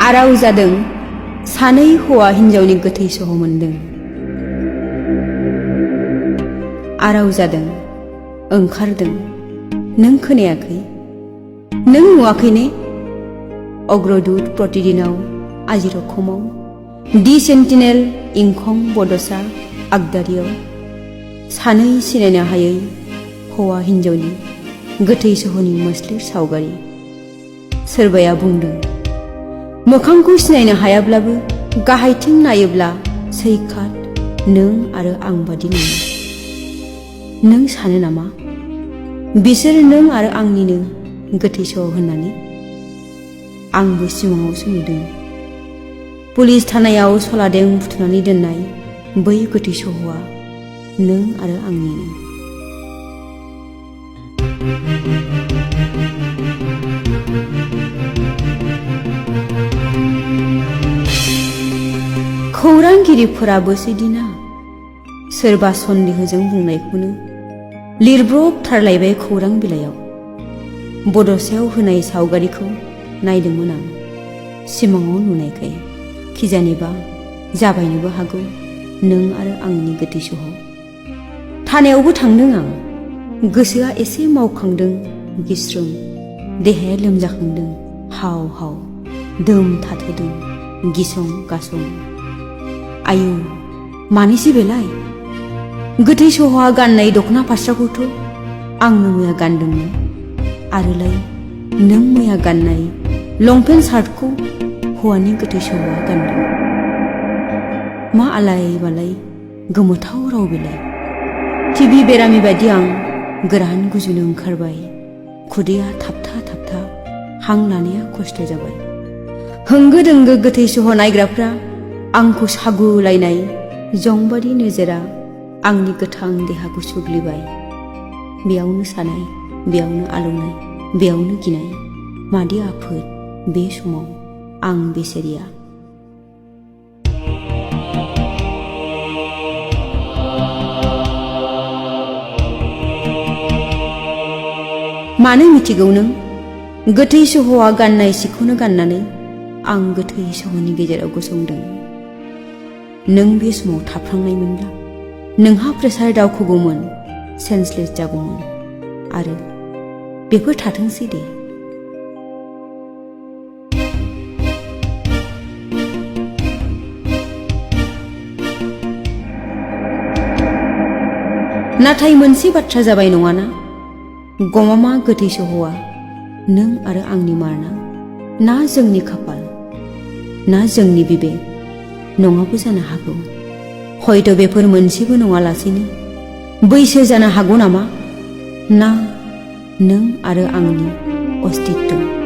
आराव जादों सानै हौवा हिन्जावनि गोथै सह मोनदों। आराव जादों ओंखारदों नों खोनायाखै नों नुवाखै ने? अग्रदूत प्रतिदिनाव आजि रखमाव दि सेन्टिनेल इंखं बड'सा आगदारियाव सानै सिनायनो हायै हौवा हिन्जावनि गोथै सहनि मोस्लिर सावगारि। सोरबाया बुंदों मोखांखौ सिनायनो हायाब्लाबो गाहायथिं नायोब्ला सैखात नों आरो आं बादि नङा। नों सानो नामा बिसोर नों आरो आंनिनो गोथै सह होननानै? आंबो सिमाङावसो नुदों पुलिस थानायाव सलादें फुथुनानै दोननाय बै गोथै सहआ नों आरो आंनिनो। खौरांगिरिफोराबो सैदिना सोरबा सन्देहजों बुंनायखौनो लिरब्रबथारलायबाय खौरां बिलाइयाव। बड'सायाव होनाय सावगारिखौ नायदोंमोन आं सिमाङाव नुनायखाय। खिजानिबा जाबायनोबो हागौ नों आरो आंनि गोथै सह। थानायावबो थांदों आं। गोसोआ एसे मावखांदों गिस्रोम, देहाया लोमजाखांदों हाव हाव, दोम थाथेदों गिसं गासं। आयु मानिसै बेलाय? गोथै सहआ गाननाय दख'ना फास्राखौथ' आंनो मैया गानदोंमोन, आरोलाय नों मैया गाननाय लंपेन्ट सार्टखौ हौवानि गोथै सहआ गानदों। मा आलाय बालाय गोमोथाव राव बेलाय? टिभि बेरामि बायदि आं गोरान गुजुनो ओंखारबाय। खुदैया थाबथा थाबथा, हां लानाया खस्थ' जाबाय। होंगो दोंगो गोथै सह नायग्राफ्रा आंखौ सागुलायनाय जंबादि नोजोरा आंनि गोथां देहाखौ सुग्लिबाय। बेयावनो सानाय, बेयावनो आलौनाय, बेयावनो गिनाय। मादि आफोद बे समाव आं बेसेरिया। मानो मिथिगौ नों? गोथै सहआ गाननाय सिखौनो गाननानै आं गोथै सहनि गेजेराव गसंदों। नों बे समाव थाफ्लांनायमोनब्ला नोंहा प्रेसार दावखोगौमोन, सेन्सलेस जागौमोन। आरो बेफोर थाथोंसै दे। नाथाय मोनसे बाथ्रा जाबाय नङाना? गमामा गोथै सहआ नों आरो आंनि मारना? ना जोंनि खाफाल? ना जोंनि बिबेक? नङाबो जानो हागौ। हयथ' बेफोर मोनसेबो नङालासेनो बैसो जानो हागौ नामा? ना नों आरो आंनि अस्तित्व?